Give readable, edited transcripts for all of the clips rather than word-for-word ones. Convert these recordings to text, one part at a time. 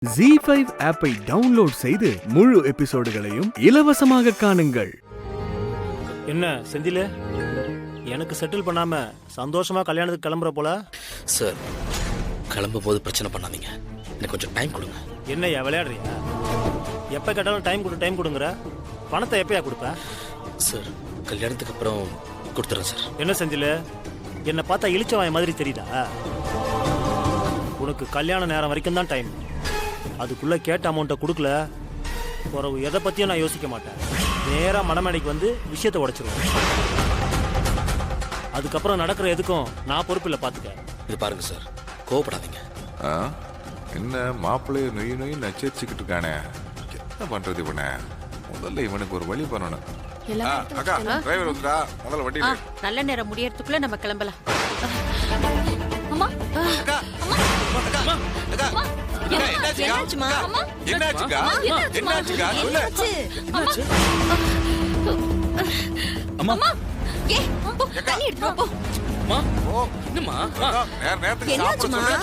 ZEE5 ஆப்பை download செய்து முழு எபிசோடுகளையும் இலவசமாக காணுங்கள். என்ன செந்தில எனக்கு செட்டில் பண்ணாம சந்தோஷமா கல்யாணத்துக்கு கிளம்புற போல. சார் கிளம்பும் போது பிரச்சனை பண்ணாதீங்க, எனக்கு கொஞ்சம் டைம் கொடுங்க. என்னையா விளையாடுறியா? எப்ப கேட்டாலும் டைம் கொடுங்கிற. பணத்தை எப்பயா கொடுப்ப? சார் கல்யாணத்துக்கு அப்புறம் கொடுத்துறேன் சார். என்ன செந்தில என்னை பார்த்தா இழிச்சவாய மாதிரி தெரியுதா? உனக்கு கல்யாண நேரம் வரைக்கும் தான் டைம். அதுக்குள்ள கேட்ட அமௌண்ட்டை கொடுக்கல பிறகு எதை பத்தியும் நான் யோசிக்க மாட்டேன். நேராக மணமேடைக்கு வந்து விஷயத்தை உடைச்சிருவேன். அதுக்கப்புறம் நடக்கிற எதுக்கும் நான் பொறுப்பில்லை, பார்த்துக்க. இது பாருங்க சார், கோவப்படாதீங்க. என்ன மாப்பிள்ளைய நொய் நச்சரிச்சுக்கிட்டு இருக்கானே, என்ன பண்றது இவனை? முதல்ல இவனுக்கு ஒரு வழி பண்ணணும். அக்கா டிரைவர் வந்துடா, முதல்ல வண்டி நல்ல நேரம் முடியறதுக்குள்ள நம்ம கிளம்பலாம்.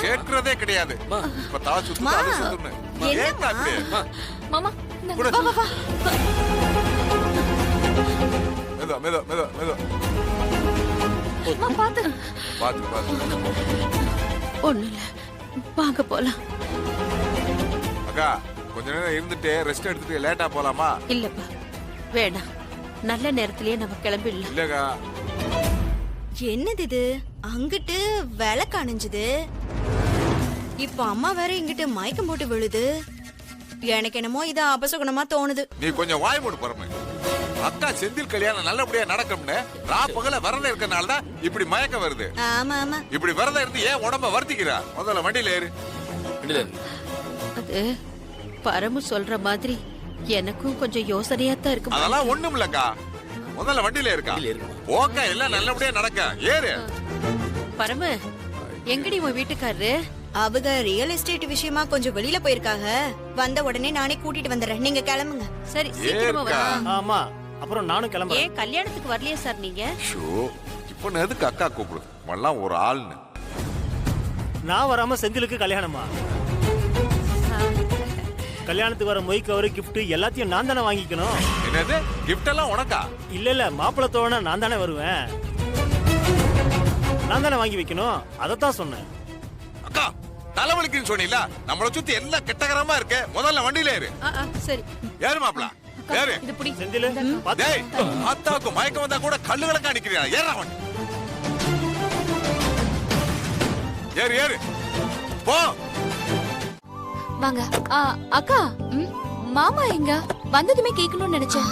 கேட்கறதே கிடையாது. இப்ப தலை சுத்து அதை சுத்துன்னு ஒண்ணு இல்ல, வாங்க போலாம். அக்கா கொஞ்ச நேரம் இருந்துட்டு ரெஸ்ட் எடுத்துட்டு லேட்டா போலாமா? இல்லப்பா வேணாம், நல்ல நேரத்திலேயே நம்ம கிளம்பிடலாம். இல்லக்கா என்னது இது? அங்கிட்டு வேலை காணிஞ்சுது, இப்ப அம்மா வேற இங்கிட்டு மயக்கம் போட்டு விழுது. எனக்கு என்னமோ இது அபசகுணமா தோணுது. நீ கொஞ்சம் வாய் மூடு பரம. அக்கா செந்தில் கல்யாணம் நல்லபடியா நடக்கும்னு ராப்பகல விரதம் இருக்கனால தான் இப்படி மயக்கம் வருது. ஆமா ஆமா, இப்படி விரதம் இருந்து ஏன் உடம்ப வருத்திக்கிறா? முதல்ல வண்டியில ஏறு. அது பரமு சொல்ற மாதிரி எனக்கும் கொஞ்சம் யோசனையா தான் இருக்கு. அதெல்லாம் ஒண்ணும் இல்லக்கா, முதல்ல வண்டியில இருக்கா. ஓகே, எல்லாம் நல்லபடியா நடக்க ஏறு. பரமு எங்கடி உன் வீட்டுக்காரரு? அவங்க ரியல் எஸ்டேட் விஷயமா கொஞ்சம் வெளியில போயிருக்காங்க. வந்த உடனே நானே கூட்டிட்டு வந்துடுறேன், நீங்க கிளம்புங்க. சரி சீக்கிரமா வா. ஆமா, அப்புறம் நானும் கிளம்புறேன். ஏன் கல்யாணத்துக்கு வரலையா சார் நீங்க? இப்போ எதுக்கு அக்கா கூப்பிடுது? எல்லாம் ஒரு ஆள்னு. நான் வராம செந்திலுக்கு கல்யாணமா? கல்யாணத்துக்கு வர மொய் கவரு கிஃப்ட் எல்லாத்தையும் நான் தானே வாங்கிக்கணும். என்னது கிஃப்ட் எல்லாம் உனக்கா? இல்ல மாப்பிள்ளை தோழனா நான் தானே வருவேன், நான் தானே வாங்கி வைக்கணும். அதத்தான் சொன்னேன். அக்கா தலைவலிக்குன்னு சொன்னீல, நம்மள சுத்தி எல்லாம் கெட்டகரமா இருக்கு. முதல்ல வண்டியில ஏறு. சரி ஏறு மாப்பிள ஏறு. இது புடி. செந்தில் டேய், அத்தாக்கு மயக்கம் வந்தா கூட கல்லு கலக்கா நிக்கிறியா? ஏறா வண்டி. ஏறு ஏறு போ. வாங்க. அக்கா, மாமா எங்க? வந்ததுமே கேட்கணும்னு நினைச்சேன்.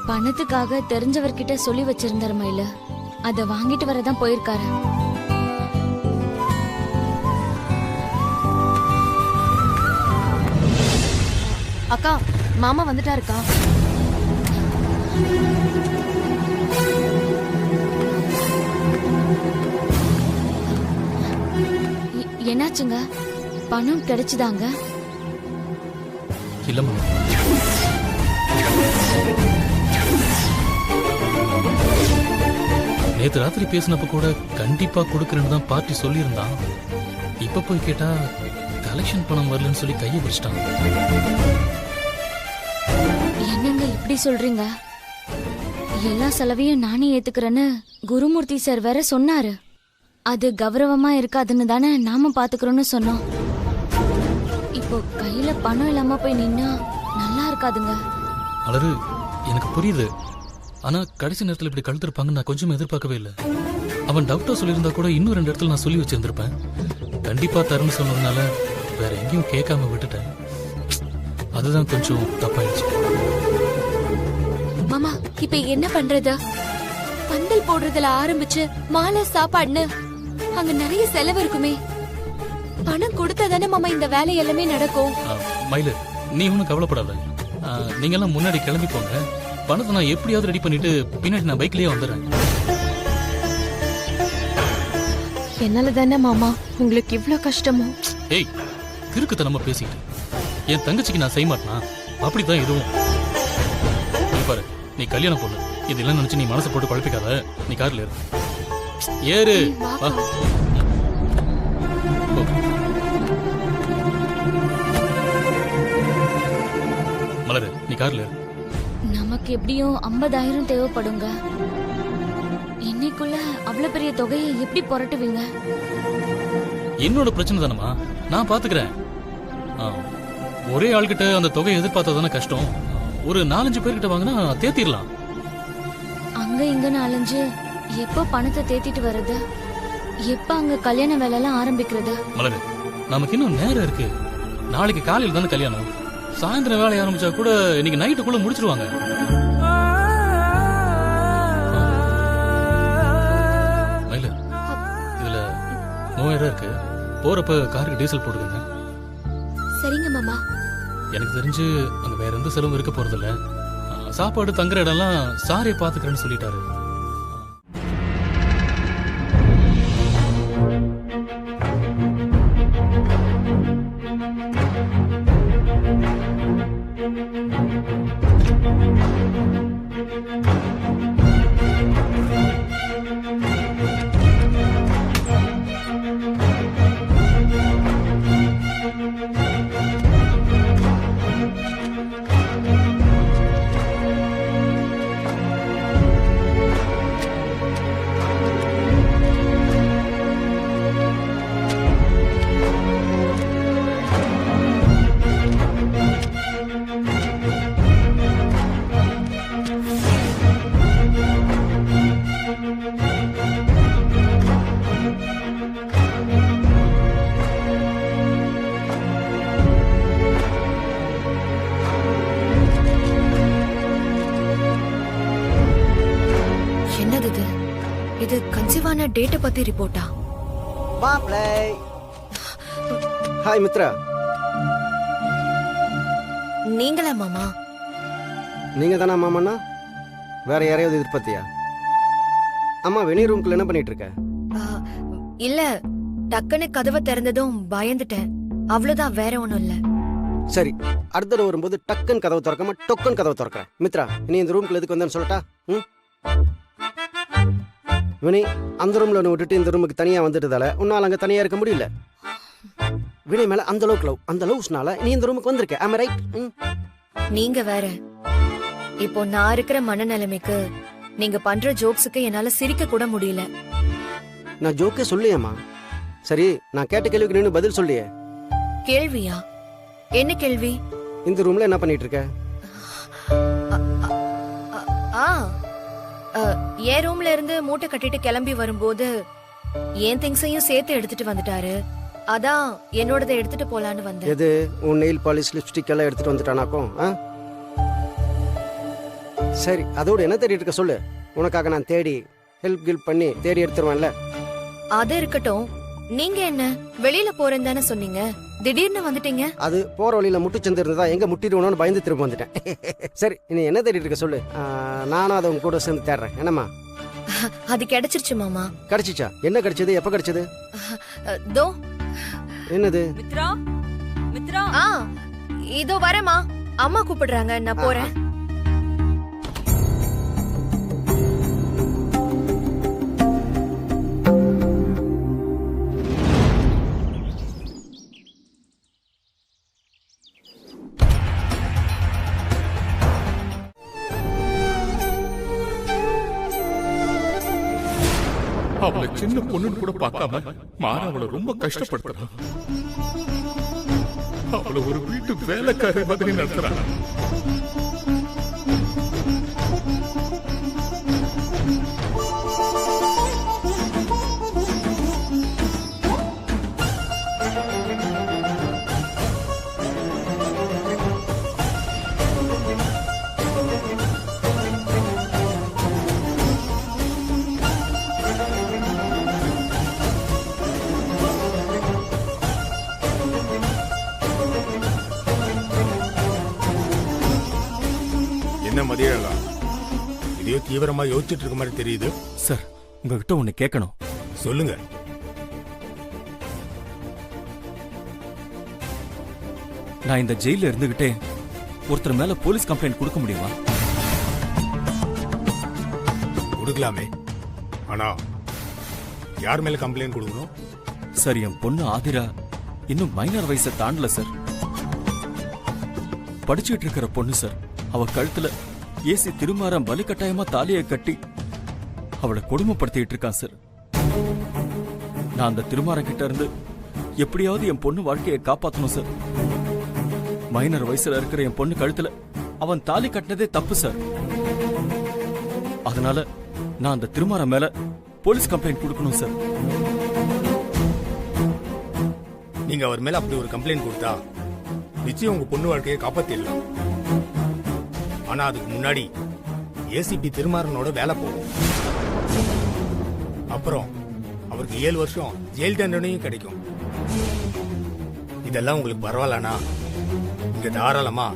பணத்துக்காக தெரிஞ்சவர்கிட்ட சொல்லி வச்சிருந்தாரு மயில, அத வாங்கிட்டு வரதான் போயிருக்காரு. அக்கா, மாமா வந்துட்டாருக்கா. என்னாச்சுங்க? பணம் கிடைச்சுதாங்க? இல்லம்மா, நேத்து ராத்திரி பேசினப்ப கூட கண்டிப்பா கொடுக்கறேன்னு தான் பார்ட்டி சொல்லியிருந்தான். இப்ப போய் கேட்டா கலெக்ஷன் பணம் வரலன்னு சொல்லி கையை பிடிச்சிட்டாங்க. என்னங்க இப்படி சொல்றீங்க? எல்லா செலவையும் நானே ஏத்துக்கிறேன்னு குருமூர்த்தி சார் வேற சொன்னாரு. அது கௌரவமா இருக்காதுன்னு தானே நாம பாத்துக்கிறோம்னு சொன்னோம். இப்போ கையில பணம் இல்லாம போய் நின்னா நல்லா இருக்காதுங்க. அலரு, எனக்கு புரியுது. ஆனா கடைசி நேரத்தில் இப்படி கழுத்திருப்பாங்கன்னு நான் கொஞ்சம் எதிர்பார்க்கவே இல்லை. அவன் டவுட்டா சொல்லியிருந்தா கூட இன்னும் 2 இடத்துல நான் சொல்லி வச்சிருந்திருப்பேன். கண்டிப்பா தரேன்னு சொன்னதுனால வேற எங்கேயும் கேட்காம விட்டுட்டேன். அதுதான் கொஞ்சம் தப்பாயிடுச்சு. மாமா, இப்ப என்ன பண்றது? பந்தல் போடுறதுல ஆரம்பிச்சு மாலை சாப்பாடுன்னு அங்க நிறைய செலவு இருக்குமே. பணம் கொடுத்தாதானே மாமா இந்த வேலை எல்லாமே நடக்கும். மயிலு, நீ ஒன்னும் கவலைப்படாத. நீங்க எல்லாம் முன்னாடி கிளம்பி போங்க. பணத்தை நான் எப்படியாவது ரெடி பண்ணிட்டு பின்னாடி நான் பைக்லயே வந்துடுறேன். என்னால தானே மாமா உங்களுக்கு இவ்வளவு கஷ்டமோ? ஏய், கிறுக்குத்தனமா பேசிக்கிட்டு என் தங்கச்சிக்கு நான் செய்ய மாட்டேனா? அப்படித்தான் இதுவும். பாரு, நீ கல்யாணம் பொண்ணு, இதெல்லாம் நினைச்சு நீ மனசை போட்டு குழப்பிக்காத. நீ கார்ல ஏறு. மலரு நீ கார்ல இரு. நமக்கு எப்படியும் 50,000 தேவைப்படுங்க. இன்னைக்குள்ள அவ்வளவு பெரிய தொகையை எப்படி புரட்டுவீங்க? என்னோட பிரச்சனை தானம்மா, நான் பாத்துக்கிறேன். ஒரே ஆள்கிட்ட அந்த தொகையை எதிர்பார்த்தா தானே கஷ்டம். ஒரு 4-5 பேர்கிட்ட வாங்கினா தேத்திடலாம். அங்க இங்கன்னு அலைஞ்சு எப்போ பணத்தை தேத்திட்டு வர்றது? எப்ப அங்க கல்யாண வேலை எல்லாம் ஆரம்பிக்கிறது? மலரு, நமக்கு இன்னும் நேரம் இருக்கு. நாளைக்கு காலையில் தானே கல்யாணம். சாயந்தரம் வேலையை ஆரம்பிச்சா கூட இன்னைக்கு நைட்டுக்குள்ள முடிச்சிருவாங்க. மயில, இதுல 3000 இருக்கு. போறப்ப காருக்கு டீசல் போடுங்க. சரிங்க மாமா. எனக்கு தெரிஞ்சு அங்க வேற எந்த செலவும் இருக்க போறது இல்ல. சாப்பாடு தங்குற இடம்லாம் சாரியை பாத்துக்கிறேன்னு சொல்லிட்டாரு. இது கன்சீவான டேட்டை பத்தி ரிப்போர்ட்டா? மாப்ளை. ஹாய் மித்ரா. நீங்களா மாமா? நீங்க தானா மாமண்ணா? வேற யாரையாவது எதிர்பார்த்தியா? அம்மா வெளிய ரூம்குள்ள என்ன பண்ணிட்டு இருக்க? இல்ல, டக்குன்னு கதவை திறந்ததும் பயந்துட்டேன். அவ்வளவுதான், வேற ஒண்ணும் இல்ல. சரி, அடுத்த தடவை வரும்போது டக்குன்னு கதவை திறக்காம டொக்குன்னு கதவை திறக்கிறேன். மித்ரா, இனி இந்த ரூம்குள்ள எதுக்கு வந்தேன்னு சொல்லட்டா? வினி, அந்த ரூம்ல ஒன்று விட்டுட்டு இந்த ரூமுக்கு தனியா வந்துட்டதால உன்னால அங்க தனியா இருக்க முடியல. வினி மேல அந்த அளவுக்கு லவ், அந்த லவ்ஸ்னால நீ இந்த ரூமுக்கு வந்திருக்க. ஆமா ரைட்? நீங்க வேற. இப்போ நான் இருக்கிற மனநிலைமைக்கு நீங்க பண்ற ஜோக்ஸுக்கு என்னால சிரிக்க கூட முடியல. நான் ஜோக்கே சொல்லியேம்மா. சரி, நான் கேட்ட கேள்விக்கு நீ பதில் சொல்லியே. கேள்வியா? என்ன கேள்வி? இந்த ரூம்ல என்ன பண்ணிட்டு இருக்க? என் ரூம்ல இருந்து மூட்டை கட்டிட்டு கிளம்பி வரும்போது என் திங்ஸையும் சேர்த்து எடுத்துட்டு வந்துட்டாரு. அதான் என்னோடதை எடுத்துட்டு போலான்னு வந்தேன். எது? உன் நெயில் பாலிஷ், லிப்ஸ்டிக் எல்லாம் எடுத்துட்டு வந்துட்டானாக்கும். சரி, அதோட என்ன தேடிட்டு இருக்க சொல்லு. உனக்காக நான் தேடி ஹெல்ப் பண்ணி தேடி எடுத்துருவேன்ல. அது இருக்கட்டும். நீங்க என்ன வெளியில போறேன்னு தானே சொன்னீங்க, திடீர்னு வந்துட்டீங்க? அது போற வழியில முட்டுச்சந்து இருந்ததா, எங்க முட்டிடுவோன்னு பயந்து திரும்ப வந்துட்டேன். சரி, நீ என்ன தேடிட்டு இருக்க சொல்லு. நானும் அதை உங்க கூட சேர்ந்து தேடுறேன். என்னம்மா? அது கிடைச்சிருச்சு மாமா. கிடைச்சிச்சா? என்ன கிடைச்சது? எப்ப கிடைச்சது? தோ. என்னது? மித்ரா, மித்ரா. இதோ வரேம்மா. அம்மா கூப்பிடுறாங்க, நான் போறேன். அவளை சின்ன பொண்ணுன்னு கூட பார்க்காம மாற அவளை ரொம்ப கஷ்டப்படுத்துறான். அவளை ஒரு வீட்டு வேலைக்காரி மாதிரி நடத்துறான். என்ன மதியம் இதையோ தீவிரமா யோசிச்சுட்டு இருக்க மாதிரி தெரியுது. சார், உங்ககிட்ட ஒண்ணு கேட்கணும். சொல்லுங்க. நான் இந்த ஜெயில இருந்துகிட்டே ஒருத்தர் மேல போலீஸ் கம்ப்ளைண்ட் கொடுக்க முடியுமா? கொடுக்கலாமே. ஆனா யார் மேல கம்ப்ளைண்ட் கொடுக்கணும்? சார், என் பொண்ணு ஆதிரா இன்னும் மைனர் வயசை தாண்டல சார். படிச்சுட்டு இருக்கிற பொண்ணு சார். அவ கழுத்துல ஏசி திருமாறன் வலுக்கட்டாயமா தாலியை கட்டி அவளை கொடுமைப்படுத்திட்டு இருக்கான் சார். நான் அந்த திருமாறன் கிட்ட இருந்து எப்படியாவது என் பொண்ணு வாழ்க்கையை காப்பாத்தணும் சார். மைனர் வயசுல இருக்கிற என் பொண்ணு கழுத்துல அவன் தாலி கட்டினதே தப்பு சார். அதனால நான் அந்த திருமாறன் மேல போலீஸ் கம்ப்ளைண்ட் கொடுக்கணும் சார். நீங்க அவர் மேல அப்படி ஒரு கம்ப்ளைண்ட் கொடுத்தா நிச்சயம் உங்க பொண்ணு வாழ்க்கையை காப்பாத்திடலாம். ஆனா அதுக்கு முன்னாடி ஏசிபி திருமாறனோட வேலை போகும். அப்புறம் அவருக்கு 7 வருஷம் ஜெயில் தண்டனையும் கிடைக்கும். இதெல்லாம் உங்களுக்கு பரவாயில்லனா இங்க தாராளமா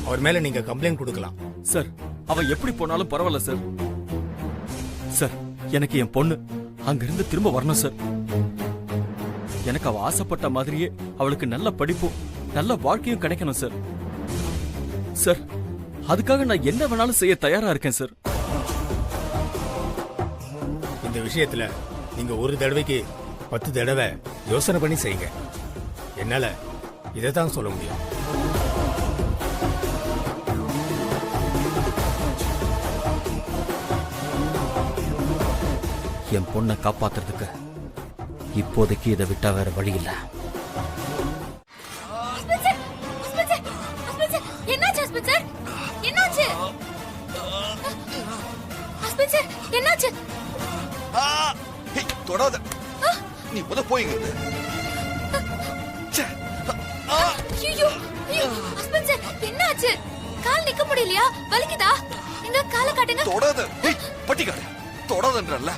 அவர் மேல நீங்க கம்ப்ளைண்ட் கொடுக்கலாம். சார் அவன் எப்படி போனாலும் பரவாயில்ல சார். சார் எனக்கு என் பொண்ணு அங்கிருந்து திரும்ப வரணும் சார். எனக்கு அவ ஆசைப்பட்ட மாதிரியே அவளுக்கு நல்ல படிப்பும் நல்ல வாழ்க்கையும் கிடைக்கணும் சார். சார் அதுக்காக நான் என்ன வேணாலும் செய்ய தயாரா இருக்கேன் சார். இந்த விஷயத்துல நீங்க ஒரு தடவைக்கு 10 தடவை யோசனை பண்ணி செய்யுங்க. என்னால இதைத்தான் சொல்ல முடியும். என் பொண்ணை காப்பாத்துறதுக்கு இப்போதைக்கு இதை விட்டா வேற வழி இல்ல. தொடாத, நீ முத போயிங்க. என்னாச்சு? கால் நிக்க முடியலையா? வலிக்குதா? இந்த கால காட்டுங்க. தொடாத, பட்டிக்காடு தொடாதன்றல்ல.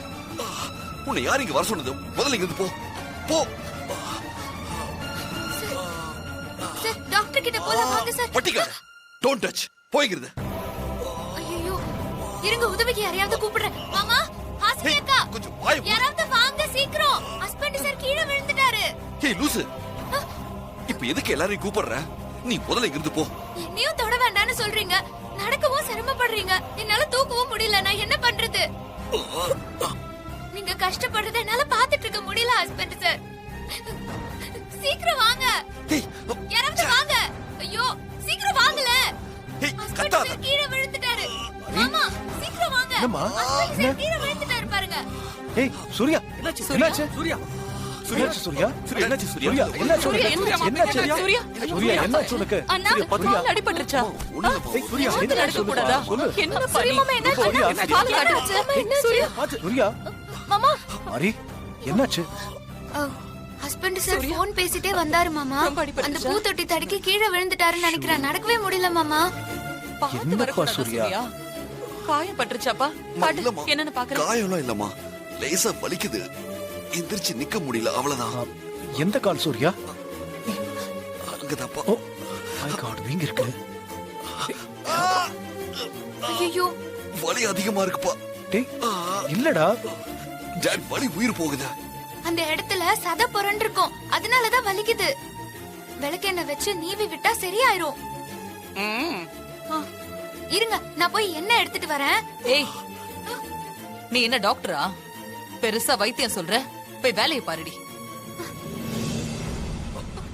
உன்னை யார் இங்க வர சொன்னது? முதல்ல இங்க போ போ. சார் டாக்டர் கிட்ட போலாம் வாங்க சார். பட்டிக்காடு டோன்ட் டச், போயிங்க. ஐயோ இருங்க, உதவிக்கு யாரையாவது கூப்பிடுறேன். மாமா, ஹாசினி அக்கா, கொஞ்சம் வாய் மூடு. யாராவது வாங்க சீக்கிரம். ஹஸ்பண்ட் சார் கீழே விழுந்துட்டாரு. ஏய் லூசு, இப்ப எதுக்கு எல்லாரையும் கூப்பிடுற? நீ முதல்ல இங்க போ. என்னையும் தொட வேண்டாம்னு சொல்றீங்க, நடக்கவும் சிரமப்படுறீங்க. என்னால தூக்கவும் முடியல. நான் என்ன பண்றது? நீங்க கஷ்டப்படுறத என்னால பாத்துட்டு இருக்க முடியல ஹஸ்பண்ட் சார். சீக்கிரம் வாங்க, யாராவது வாங்க. ஐயோ சீக்கிரம் வாங்கல. ஹஸ்பண்ட் சார் கீழே விழுந்துட்டாரு. மாமா சீக்கிரம் வாங்க. ஹஸ்பண்ட் சார் கீழே விழுந்துட்டாரு பாருங்க. ஏய் சூர்யா, என்னாச்சு என்னாச்சு? சூர்யா? என்னாச்சு சூர்யா? என்னாச்சு சூர்யா? என்னாச்சு உனக்கு? என்னாச்சு சூர்யா? என்னாச்சு உனக்கு? அண்ணா கால் அடிபட்டுருச்சா? சூர்யா என்னாச்சு கூடாதா? சொல்லு. என்ன பண்ணி? மாமா என்னாச்சு? கால் காட்டுச்சு. என்ன சூர்யா? சூர்யா மாமா மாரி என்னாச்சு? ஹஸ்பண்ட் சார் போன் பேசிட்டே வந்தாரு மாமா. அந்த பூத்தொட்டி தடுக்கி கீழே விழுந்துட்டாருன்னு நினைக்கிறேன். நடக்கவே முடியல மாமா. என்னப்பா சூர்யா? காயப்பட்டுருச்சாப்பா? என்னன்னு பாக்குறேன். காயம்லாம் இல்லம்மா, லேசா வலிக்குது. எந்திரிச்சு நிக்க முடியல, அவ்வளவுதான். எந்த கால் சூர்யா? அங்கதாப்பா. ஓ மை காட், வீங்க இருக்கு. ஐயோ வலி அதிகமா இருக்குப்பா. டேய் இல்லடா டாட், வலி உயிர் போகுது. அந்த இடத்துல சத புரண்டு இருக்கும், அதனாலதான் வலிக்குது. விளக்கெண்ணெய் வச்சு நீவி விட்டா சரியாயிரும். இருங்க, நான் போய் எண்ணெய் எடுத்துட்டு வரேன். ஏய், நீ என்ன டாக்டரா? பெருசா வைத்தியம் சொல்ற, போய் வேலையை பாருடி.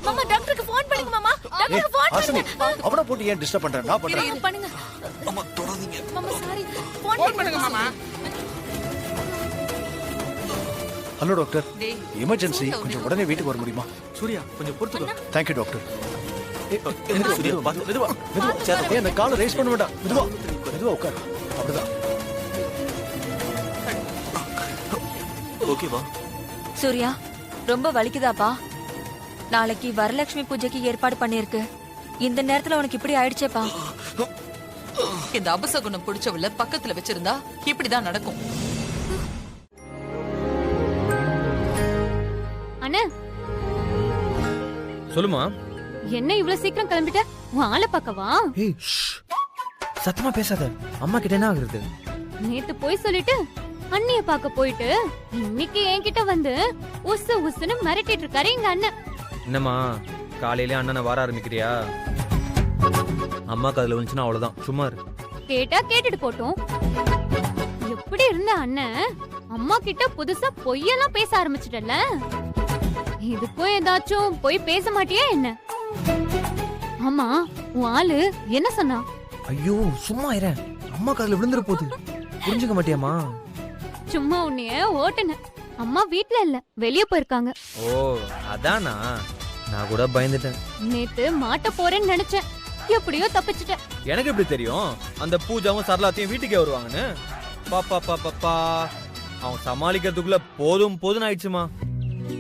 மாமா டாக்டருக்கு ஃபோன் பண்ணுங்க மாமா. டாக்டருக்கு ஃபோன் பண்ணுங்க. அவன போட்டு ஏன் டிஸ்டர்ப் பண்ற? நான் பண்றேன். பண்ணுங்க. அம்மா தொடாதீங்க. மாமா சாரி. ஃபோன் பண்ணுங்க மாமா. ஹலோ டாக்டர், எமர்ஜென்சி, கொஞ்சம் உடனே வீட்டுக்கு வர முடியுமா? சூர்யா கொஞ்சம் பொறுத்துக்கோ. Thank you doctor. மெதுவா அந்த காலை ரைஸ் பண்ண வேண்டாம். மெதுவா உட்கார். அப்படிதான். ஓகேவா? சூர்யா ரொம்ப வலிக்குதாப்பா? நாளைக்கு வரலட்சுமி பூஜைக்கு ஏற்பாடு பண்ணிருக்கு. இந்த நேரத்துல உனக்கு இப்படி ஆயிடுச்சேப்பா. இந்த அபசகுணம் பிடிச்சவள பக்கத்துல வச்சிருந்தா இப்படிதான் நடக்கும். அண்ணா சொல்லுமா. என்ன இவ்வளவு சீக்கிரம் கிளம்பிட்ட? உன் ஆளை பார்க்கவா? ஏய் சத்தமா பேசாத, அம்மா கிட்ட என்ன ஆகுறது? நேத்து போய் சொல்லிட்டு அண்ணிய பார்க்க போயிட்டு இன்னைக்கு என்கிட்ட வந்து உசு உசுன்னு மிரட்டிட்டு இருக்காரு எங்க அண்ணன். என்னம்மா காலையிலே அண்ணனை வர ஆரம்பிக்கிறியா? அம்மாக்கு அதுல வந்துச்சுன்னா அவ்வளவுதான், சும்மா இரு. கேட்டா கேட்டுட்டு போட்டோம். எப்படி இருந்த அண்ணன் அம்மா கிட்ட புதுசா பொய்யெல்லாம் பேச ஆரம்பிச்சிட்டல. இதுக்கும் ஏதாச்சும் போய் பேச மாட்டியா என்ன? ஆமா உன் ஆளு என்ன சொன்னா? ஐயோ சும்மா இரு, அம்மா காதுல விழுந்துற போகுது. புரிஞ்சுக்க மாட்டியாமா? சும்மா உன்னைய ஓட்டுன. அம்மா வீட்ல இல்ல, வெளிய போயிருக்காங்க. ஓ அதானா, நான் கூட பயந்துட்டேன். நேத்து மாட்ட போறேன்னு நினைச்சேன், எப்படியோ தப்பிச்சிட்டேன். எனக்கு எப்படி தெரியும் அந்த பூஜாவும் சரளாத்தையும் வீட்டுக்கே வருவாங்கன்னு? பாப்பா பாப்பா அவன் சமாளிக்கிறதுக்குள்ள போதும் போதும் ஆயிடுச்சுமா.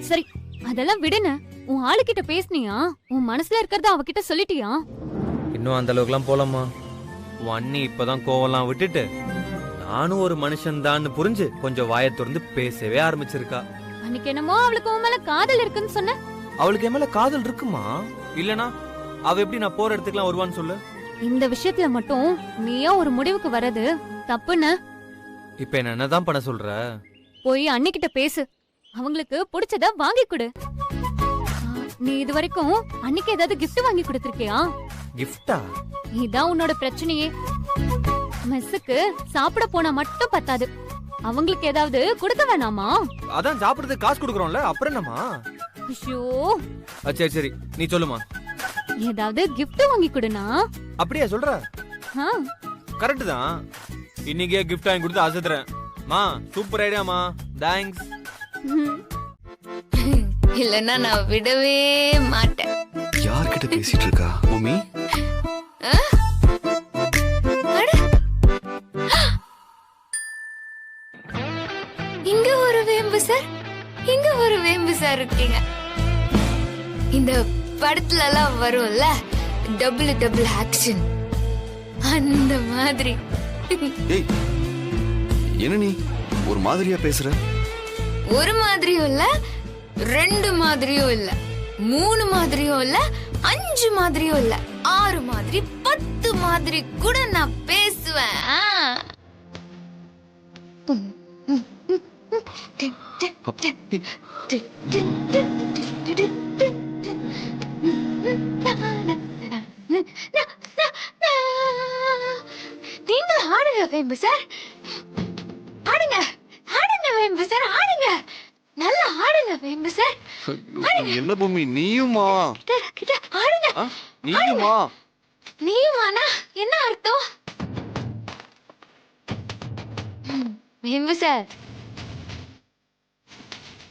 சரி அதெல்லாம் விடுன. உன் ஆளுகிட்ட பேசுனியா? உன் மனசுல இருக்கறத அவகிட்ட சொல்லிட்டியா? இன்னும் அந்த அளவுக்குலாம் போலாமா? உன் அண்ணி இப்பதான் கோவம்லாம் விட்டுட்டு நானும் ஒரு மனுஷன் தான் புரிஞ்சு கொஞ்சம் வாயை திறந்து பேசவே ஆரம்பிச்சிருக்கா. அன்னைக்கு என்னமோ அவளுக்கு உன் மேல காதல் இருக்குன்னு சொன்ன. அவளுக்கு என் மேல காதல் இருக்குமா? இல்லனா அவ எப்படி நான் போற இடத்துக்குலாம் வருவான்னு சொல்லு. இந்த விஷயத்துல மட்டும் நீயா ஒரு முடிவுக்கு வர்றது தப்புன்னு. இப்ப என்னதான் பண்ண சொல்ற? போய் அன்னிக்கிட்ட பேசு, அவங்களுக்கு பிடிச்சத வாங்கி கொடு. நீ இது வரைக்கும் அன்னைக்கு ஏதாவது கிஃப்ட் வாங்கி கொடுத்திருக்கியா? கிஃப்டா? இதான் உன்னோட பிரச்சனையே. மெஸ்ஸுக்கு சாப்பிட போனா மட்டும் பத்தாது, அவங்களுக்கு ஏதாவது கொடுக்க வேணாமா? அதான் சாப்பிடுறதுக்கு காசு கொடுக்கறோம்ல, அப்புறம் என்னமா? ஐயோ சரி சரி நீ சொல்லுமா. ஏதாவது கிஃப்ட் வாங்கி கொடுனா. அப்படியே சொல்ற? கரெக்ட் தான். இன்னைக்கே கிஃப்ட் வாங்கி கொடுத்து ஆசைத்துறேன். மா சூப்பர் ஐடியாமா, தேங்க்ஸ். இல்லன்னா நான் விடவே மாட்டேன். யார்கிட்ட பேசிட்டு இருக்கா மம்மி? இங்க ஒரு வேம்பு சார், இங்க ஒரு வேம்பு சார் இருக்கீங்க. இந்த படத்துல எல்லாம் வரும்ல, டபுள் டபுள் ஆக்ஷன், அந்த மாதிரி. ஏய் என்ன நீ ஒரு மாதிரியா பேசுற? ஒரு மாதிரியும் இல்ல, 2 மாதிரியும் இல்ல, 3 மாதிரியும் இல்ல, 5 மாதிரியும் இல்ல, 6 மாதிரி 10 மாதிரி கூட நான் பேசுவேன். நீங்க ஆடுங்க வேம்பு சார், ஆடுங்க ஆடுங்க வேம்பு சார், ஆடுங்க, நல்லா ஆடுங்க வேம்பு சார். என்ன பூமி நீயுமா? ஆடுங்க. நீயுமா? நீயுமானா என்ன அர்த்தம்? வேம்பு சார்,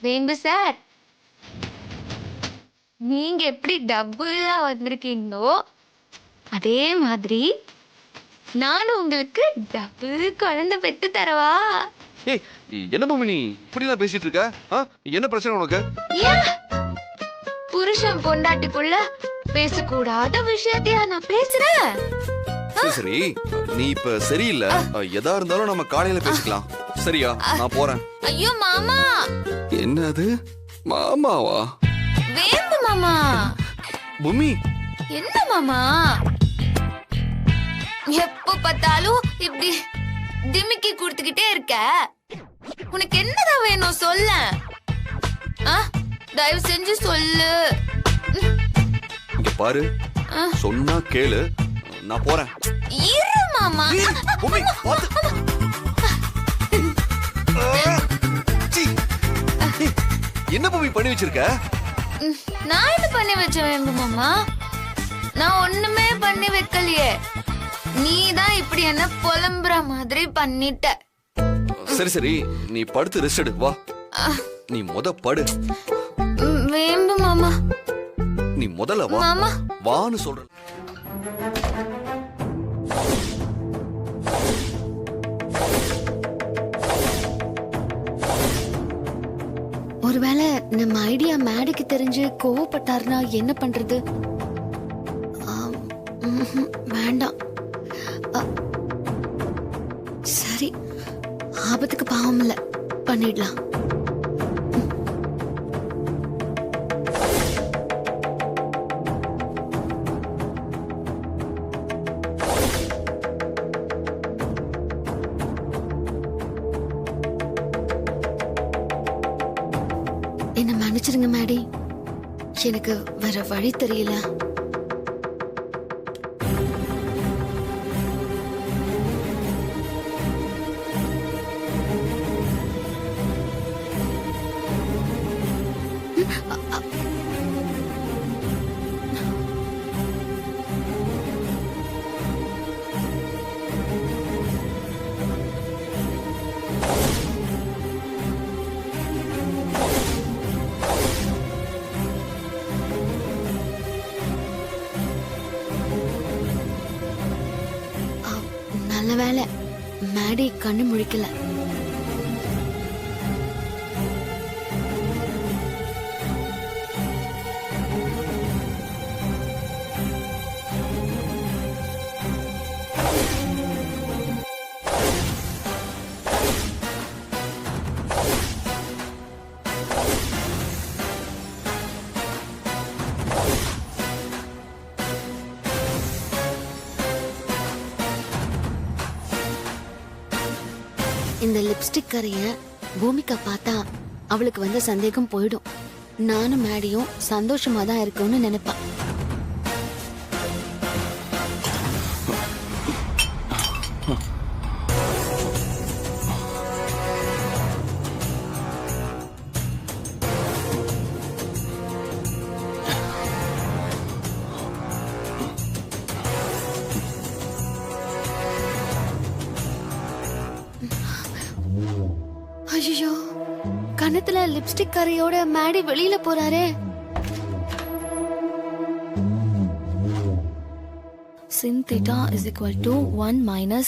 வேம்பு சார், நீங்க எப்படி டபுளா வந்திருக்கீங்களோ அதே மாதிரி நானும் உங்களுக்கு டபுள் குழந்தை பெத்து தரவா? ஏய் என்ன பூமி நீ இப்படிலாம் பேசிட்டு இருக்க? என்ன பிரச்சனை உனக்கு? ஏன் புருஷன் பொண்டாட்டிக்குள்ள பேசக்கூடாத விஷயத்தையா நான் பேசுறேன்? சரி சரி நீ இப்ப சரியில்லை, எதா இருந்தாலும் நம்ம காலையில பேசிக்கலாம், சரியா? நான் போறேன். ஐயோ மாமா. என்னது மாமாவா? வேம்பு மாமா. பூமி என்ன மாமா எப்ப பார்த்தாலும் இப்படி டிமிக்கி கொடுத்துக்கிட்டே இருக்க? உனக்கு என்னதான் வேணும் சொல்ல? தயவு செஞ்சு சொல்லு. இங்க பாரு, சொன்னா கேளு, நான் போறேன். இரு மாமா. என்ன பூமி பண்ணி வச்சிருக்க? நான் என்ன பண்ணி வச்சேன் மாமா? நான் ஒண்ணுமே பண்ணி வைக்கலையே, நீதான் இப்படி என்ன புலம்புற மாதிரி பண்ணிட்ட. சரி சரி நீ படுத்து ரெஸ்ட் எடு, வா. நீ படு. வேம்பு மாமா, நீ முதல்ல வா. மாமா வான்னு சொல்றேன். ஒருவேளை நம்ம ஐடியா மேடைக்கு தெரிஞ்சு கோவப்பட்டாருன்னா என்ன பண்றது? வேண்டாம். சரி, ஆபத்துக்கு பாவம் இல்ல, பண்ணிடலாம். என்ன மன்னிச்சிருங்க மேடி, எனக்கு வேற வழி தெரியல. நல்ல வேளை மேடி கண்ணு முழிக்கல. இந்த லிப்ஸ்டிக் கரைய பூமிகா பார்த்தா அவளுக்கு வந்த சந்தேகம் போயிடும். நானும் மேடியும் சந்தோஷமா தான் இருக்கோம்னு நினைப்பா. ஐயோ, கணத்துல லிப்ஸ்டிக் கரையோட மேடி வெளியில போறாரே. sin theta is equal to 1 minus.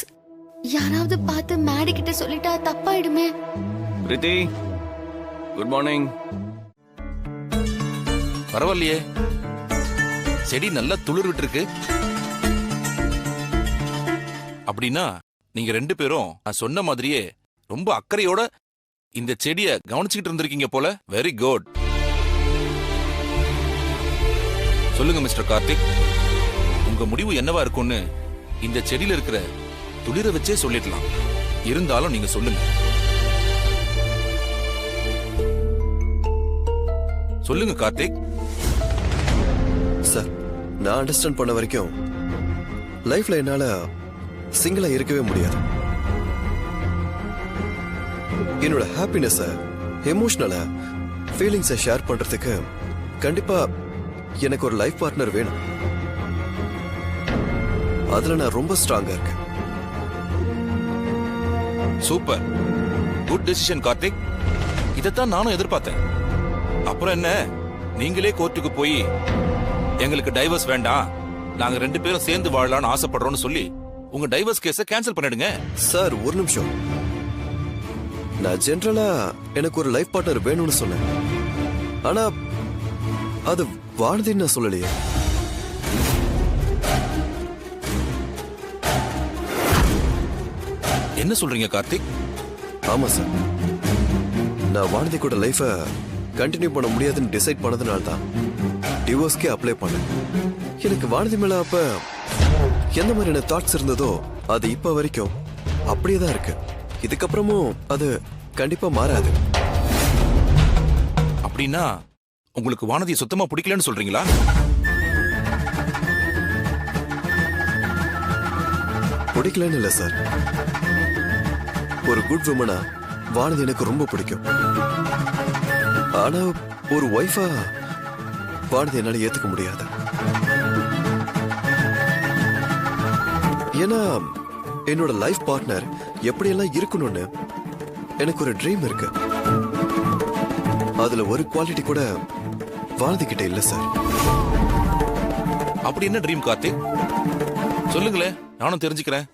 யாராவது பார்த்து மேடி கிட்ட சொல்லிட்டா தப்பாயிடுமே. பிரீத்தி, குட் மார்னிங். பரவாயில்லையே, செடி நல்லா துளிர் விட்டு இருக்கு. அப்படின்னா நீங்க 2 பேரும் நான் சொன்ன மாதிரியே ரொம்ப அக்கறையோட இந்த செடியை கவனிச்சுக்கிட்டு இருந்திருக்கீங்க போல. Very good. சொல்லுங்க மிஸ்டர் கார்த்திக், உங்க முடிவு என்னவா இருக்கும்னு இந்த செடியில இருக்கிற துளிரை வச்சே சொல்லிடலாம். இருந்தாலும் நீங்க சொல்லுங்க. சொல்லுங்க கார்த்திக். சார், நான் அண்டர்ஸ்டாண்ட் பண்ண வரைக்கும் லைஃப்ல என்னால சிங்கிளா இருக்கவே முடியாது. என்னோட ஹாப்பினஸ், எமோஷனல ஃபீலிங்ஸை ஷேர் பண்றதுக்கு கண்டிப்பா எனக்கு ஒரு லைஃப் பார்ட்னர் வேணும். அதுல நான் ரொம்ப ஸ்ட்ராங்கா இருக்கேன். Super, good decision Karthik. இதைத்தான் நானும் எதிர்பார்த்தேன். அப்புறம் என்ன, நீங்களே கோர்ட்டுக்கு போய் எங்களுக்கு டைவர்ஸ் வேண்டாம், நாங்க 2 பேரும் சேர்ந்து வாழலாம்னு ஆசைப்படுறோம்னு சொல்லி உங்க டைவர்ஸ் கேஸை கேன்சல் பண்ணிடுங்க. சார், ஒரு நிமிஷம். நான் ஜெனரலா எனக்கு ஒரு லைஃப் பார்ட்னர் வேணும்னு சொன்னேன். ஆனா அது வானதின்னு நான் சொல்லலையே. என்ன சொல்றீங்க கார்த்திக்? ஆமா சார், நான் வானதி கூட லைஃப கண்டினியூ பண்ண முடியாதுன்னு டிசைட் பண்ணதுனால தான் டிவோர்ஸ்க்கே அப்ளை பண்ணேன். எனக்கு வானதி மேல அப்ப எந்த மாதிரியான தாட்ஸ் இருந்ததோ அது இப்ப வரைக்கும் அப்படியே தான் இருக்கு. இதுக்கப்புறமும் அது கண்டிப்பா மாறாது. அப்படின்னா உங்களுக்கு வானதியை சுத்தமா பிடிக்கலன்னு சொல்றீங்களா? பிடிக்கலன்னு இல்ல சார், ஒரு குட் விமனா வானதி எனக்கு ரொம்ப பிடிக்கும். ஆனா ஒரு ஒய்ஃபா வானதி என்னால ஏத்துக்க முடியாது. ஏன்னா என்னோட லைஃப் பார்ட்னர் எப்படியெல்லாம் இருக்கணும்னு எனக்கு ஒரு ட்ரீம் இருக்கு. அதுல ஒரு குவாலிட்டி கூட வானதி கிட்ட இல்ல சார். அப்படி என்ன ட்ரீம் கார்த்திக்? சொல்லுங்களேன், நானும் தெரிஞ்சுக்கிறேன்.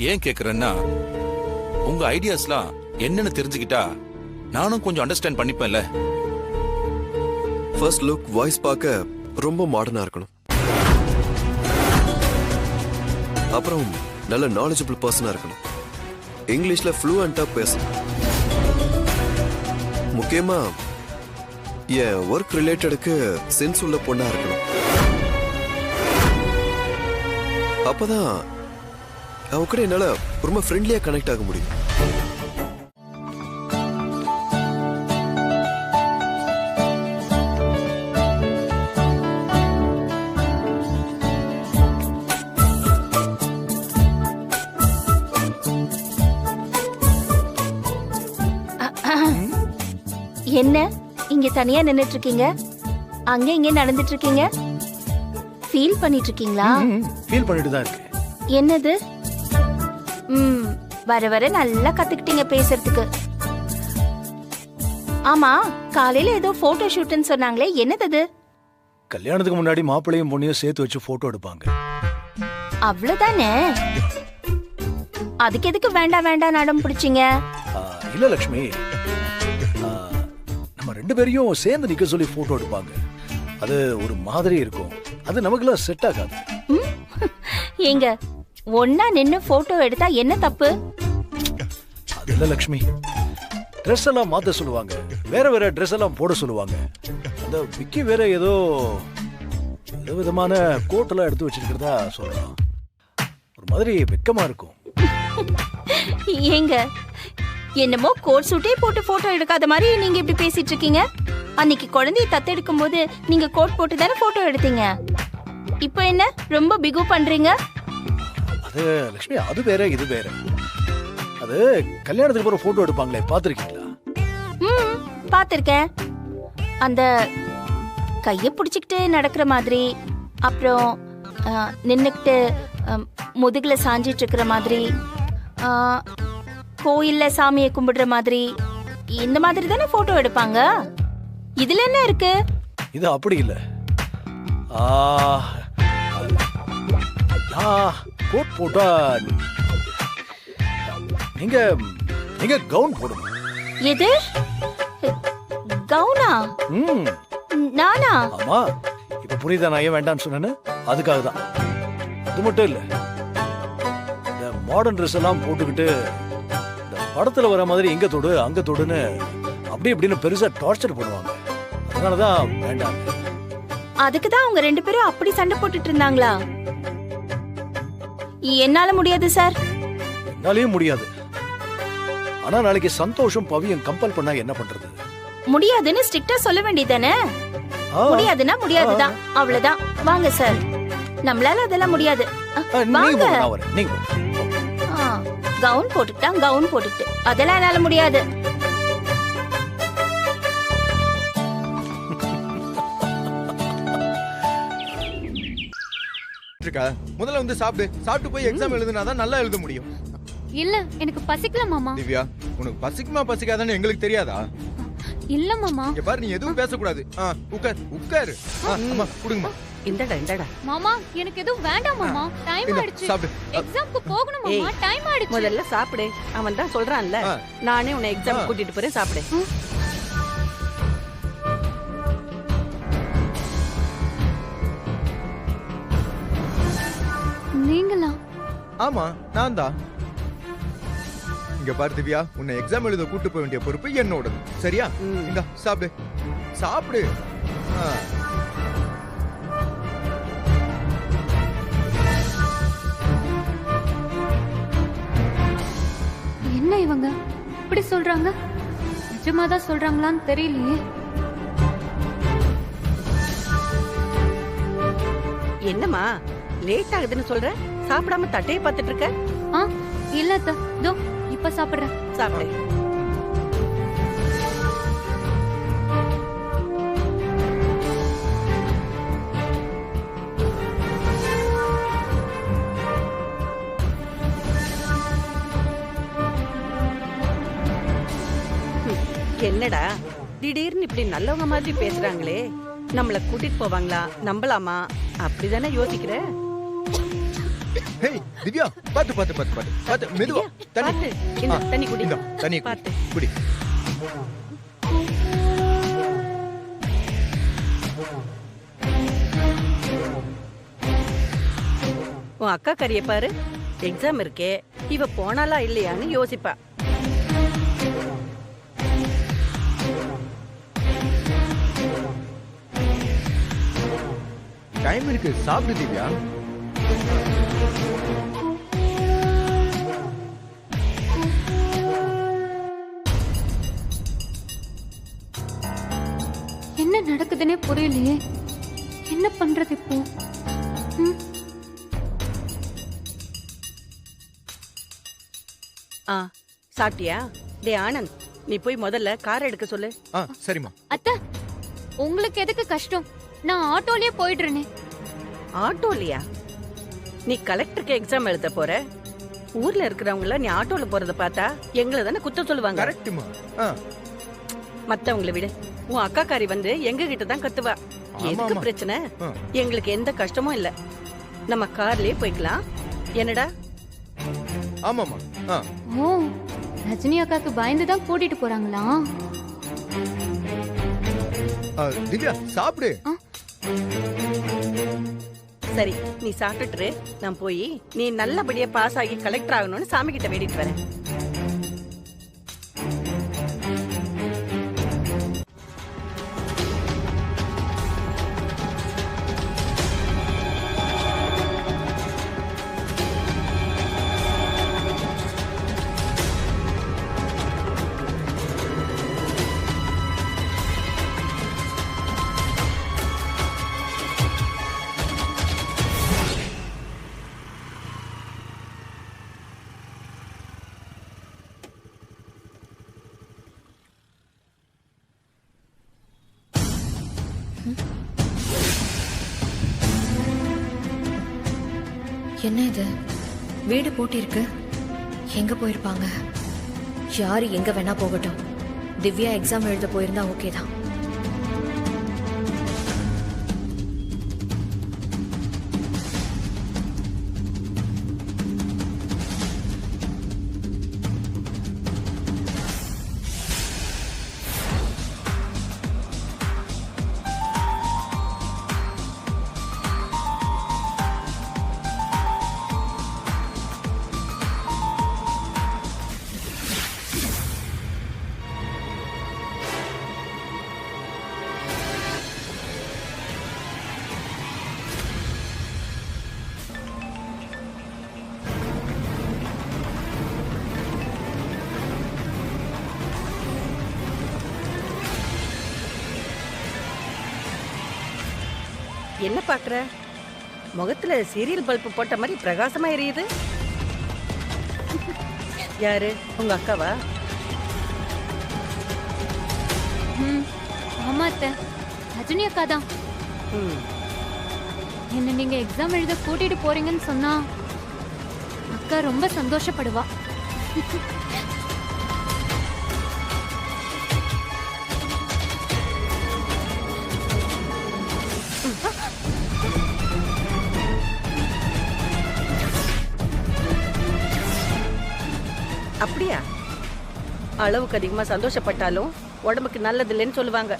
ஏன் கேக்குறேன்னா, உங்க ஐடியாஸ்லாம் என்னன்னு தெரிஞ்சுக்கிட்டா நானும் கொஞ்சம் அண்டர்ஸ்டாண்ட் பண்ணிப்பேன்ல. ஃபர்ஸ்ட் லுக், வாய்ஸ் பார்க்க ரொம்ப மாடர்னா இருக்கணும். அப்புறம் நல்ல நாலேஜபிள் பர்சனா இருக்கணும். இங்கிலீஷ்ல ஃப்ளூயண்டா பேசணும். முக்கியமா என் ஒர்க் ரிலேட்டடுக்கு சென்ஸ் உள்ள பொண்ணா இருக்கணும். அப்பதான் அவ கூட என்னால ரொம்ப ஃப்ரெண்ட்லியா கனெக்ட் ஆக முடியும். என்ன இங்க தனியா நின்னுட்டு இருக்கீங்க? அங்க இங்க நடந்துட்டு இருக்கீங்க? ஃபீல் பண்ணிட்டு இருக்கீங்களா? ஃபீல் பண்ணிட்டு தான் இருக்கு. என்னது? வர வர நல்லா கத்துக்கிட்டீங்க பேசுறதுக்கு. ஆமா, காலையில ஏதோ போட்டோ ஷூட்னு சொன்னாங்களே, என்னது? கல்யாணத்துக்கு முன்னாடி மாப்பிள்ளையும் பொண்ணையும் சேர்த்து வச்சு போட்டோ எடுப்பாங்க. அவ்வளவுதானே? அதுக்கு எதுக்கு வேண்டாம் வேண்டாம் அடம் பிடிச்சிங்க? இல்ல லக்ஷ்மி, நம்ம 2 பேரையும் சேர்ந்து நிக்க சொல்லி போட்டோ எடுப்பாங்க. அது ஒரு மாதிரி இருக்கும். அது நமக்குலாம் செட் ஆகாது. ஏங்க, ஒன்னா நின்னு போட்டோ எடுத்தா என்ன தப்பு? அது இல்ல லக்ஷ்மி, ட்ரெஸ் எல்லாம் மாத்த சொல்லுவாங்க, வேற வேற ட்ரெஸ் எல்லாம் போட சொல்லுவாங்க. அந்த விக்கி வேற ஏதோ விதமான கோட் எல்லாம் எடுத்து வச்சிருக்கிறதா சொல்றான். ஒரு மாதிரி வெக்கமா இருக்கும். ஏங்க, என்னமோ கோட் சூட்டே போட்டு போட்டோ எடுக்காத மாதிரி நீங்க இப்படி பேசிட்டு இருக்கீங்க. அன்னைக்கு குழந்தைய தத்தெடுக்கும் போது நீங்க கோட் போட்டு தானே போட்டோ எடுத்தீங்க. இப்போ என்ன ரொம்ப பிகு பண்றீங்க? அது லட்சுமி, அது வேற இது வேற. அது கல்யாணத்துக்கு அப்புறம் போட்டோ எடுப்பாங்களே, பாத்திருக்கீங்களா? பாத்திருக்கேன். அந்த கைய பிடிச்சிக்கிட்டு நடக்கிற மாதிரி, அப்புறம் நின்னுக்கிட்டு முதுகுல சாஞ்சிட்டு இருக்கிற மாதிரி, கோயில்ல சாமியை கும்பிடுற மாதிரி, இந்த மாதிரி தானே போட்டோ எடுப்பாங்க. இதுல என்ன இருக்கு? இது அப்படி இல்ல. கோட் போட்டா நீங்க கவுன் போடணும். எது கவுனா? நானா? ஆமா. இப்ப புரியுதா நான் ஏன் வேண்டாம்னு சொன்னேன்னு? அதுக்காக தான். அது மட்டும் இல்ல, இந்த மாடர்ன் ட்ரெஸ் எல்லாம் போட்டுக்கிட்டு இந்த படத்துல வர மாதிரி இங்க தொடு அங்க தொடுன்னு அப்படி இப்படின்னு பெருசா டார்ச்சர் பண்ணுவாங்க. அதனாலதான் வேண்டாம். அதுக்குதான் அவங்க 2 பேரும் அப்படி சண்டை போட்டுட்டு இருந்தாங்களா? என்னால முடியாது சார். என்னாலயும் முடியாது. ஆனா நாளைக்கு சந்தோஷம் பவியும் கம்பல் பண்ணா என்ன பண்றது? முடியாதுன்னு ஸ்ட்ரிக்ட்டா சொல்ல வேண்டியதானே? முடியாதுன்னா முடியாதுதான், அவ்வளவுதான். வாங்க சார், நம்மளால அதெல்லாம் முடியாது. வாங்க. கவுன் போட்டுட்டா கவுன் போட்டுட்டு, அதெல்லாம் என்னால முடியாது. முதல்ல வந்து சாப்பிட்டு போய் எக்ஸாம் எழுதுனாதான் நல்லா எழுத முடியும். இல்ல, எனக்கு பசிக்கல மாமா. திவ்யா, உனக்கு பசிக்குமா பசிக்காதான்னு எங்களுக்கு தெரியாதா? இல்ல மாமா. இங்க பாரு, நீ எதுவும் பேசக்கூடாது. உட்காரு. அம்மா குடுங்கம்மா. இந்தடா. மாமா, எனக்கு எதுவும் வேண்டாம் மாமா. டைம் ஆயிடுச்சு. எக்ஸாம்க்கு போகணும் மாமா. டைம் ஆயிடுச்சு. முதல்ல சாப்பிடு. அவன் தான் சொல்றான்ல, நானே உன்னை எக்ஸாம் கூட்டிட்டு போறேன், சாப்பிடு. நீங்களா? ஆமா, நான் தான். இங்க பாரு திவ்யா, உன்னை எக்ஸாம் எழுத கூட்டு போக வேண்டிய பொறுப்பு என்னோடது. சரியா? இங்க சாப்பிடு. என்ன இவங்க இப்படி சொல்றாங்க? நிஜமாதான் சொல்றாங்களான்னு தெரியலையே. என்னம்மா லேட் ஆகுதுன்னு சொல்ற? சாப்பிடாம தட்டையை பார்த்துட்டு இருக்க? இல்ல அத்தை, இதோ இப்ப சாப்பிடுறேன். சாப்பிடு. என்னடா திடீர்னு இப்படி நல்லவங்க மாதிரி பேசுறாங்களே, நம்மள கூட்டிட்டு போவாங்களா, நம்பலாமா, அப்படிதானே யோசிக்கிற? ஹேய் திவ்யா, பாத்து மெதுவா. தண்ணி குடி. தண்ணி பாத்து குடி. உன் அக்கா கறிய பாரு, எக்ஸாம் இருக்கே, இவ போனாலா இல்லையான்னு யோசிப்பா. டைம் இருக்கு, சாப்பிடு திவ்யா. என்ன நடக்குதுன்னே புரியலையே. என்ன பண்றது இப்போ? சாப்பிட்டியா? டே ஆனந்த், நீ போய் முதல்ல கார் எடுக்க சொல்லு. சரிம்மா. அத்தை, உங்களுக்கு எதுக்கு கஷ்டம்? நான் ஆட்டோலயே போயிடுறேனே. ஆட்டோலியா? நீ கலெக்டருக்கு எக்ஸாம் எழுத போற. ஊர்ல இருக்கிறவங்கள நீ ஆட்டோல போறத பார்த்தா எங்களை தானே குத்தம் சொல்லுவாங்க. கரெக்ட்டுமா. மத்தவங்களை விட உன் அக்காக்காரி வந்து எங்க கிட்ட தான் கத்துவா. எதுக்கு பிரச்சனை? எங்களுக்கு எந்த கஷ்டமும் இல்ல. நம்ம கார்லயே போய்க்கலாம். என்னடா? ஆமாமா. ஓ ரஜினி அக்காக்கு பயந்து தான் கூட்டிட்டு போறாங்களா? திவ்யா சாப்பிடு. சரி நீ சாப்பிட்டுட்டு நான் போய் நீ நல்லபடியா பாஸ் ஆகி கலெக்டர் ஆகணும்னு சாமி கிட்ட வேண்டிட்டு வரேன். என்ன இது? வீடு பூட்டிருக்கு. எங்க போயிருப்பாங்க? யாரு எங்க வேணா போகட்டும். திவ்யா எக்ஸாம் எழுத போயிருந்தா ஓகே தான். என்ன பாக்குற? முகத்துல சீரியல் பல்பு போட்ட மாதிரி பிரகாசமா எரியுது. யாரு? உங்க அக்காவா? ஆமா அத்தை, ரஜினி அக்கா தான். என்ன நீங்க எக்ஸாம் எழுத கூட்டிட்டு போறீங்கன்னு சொன்னா அக்கா ரொம்ப சந்தோஷப்படுவா. அப்படியா? அளவுக்கு அதிகமா சந்தோஷப்பட்டாலும் உடம்புக்கு நல்லது இல்லைன்னு சொல்லுவாங்க.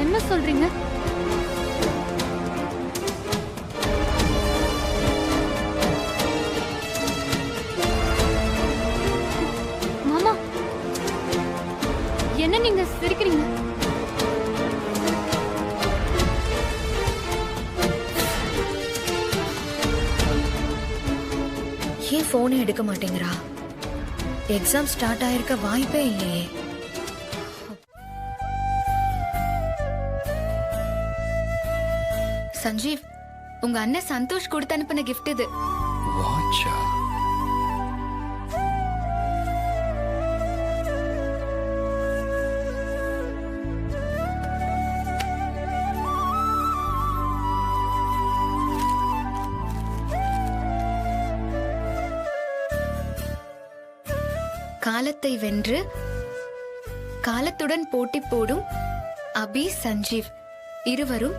என்ன சொல்றீங்க? மாமா, என்ன நீங்க சிரிக்கிறீங்க? ஏன் போனே எடுக்க மாட்டேங்கிறா? எக்ஸாம் ஸ்டார்ட் ஆயிருக்க வாய்ப்பே இல்லையே. சஞ்சீவ், உங்க அண்ணன் சந்தோஷ் கொடுத்து அனுப்பின கிஃப்ட் இது. வாட்சா? காலத்தை வென்று காலத்துடன் போட்டி போடும் அபி, சஞ்சீவ் இருவரும்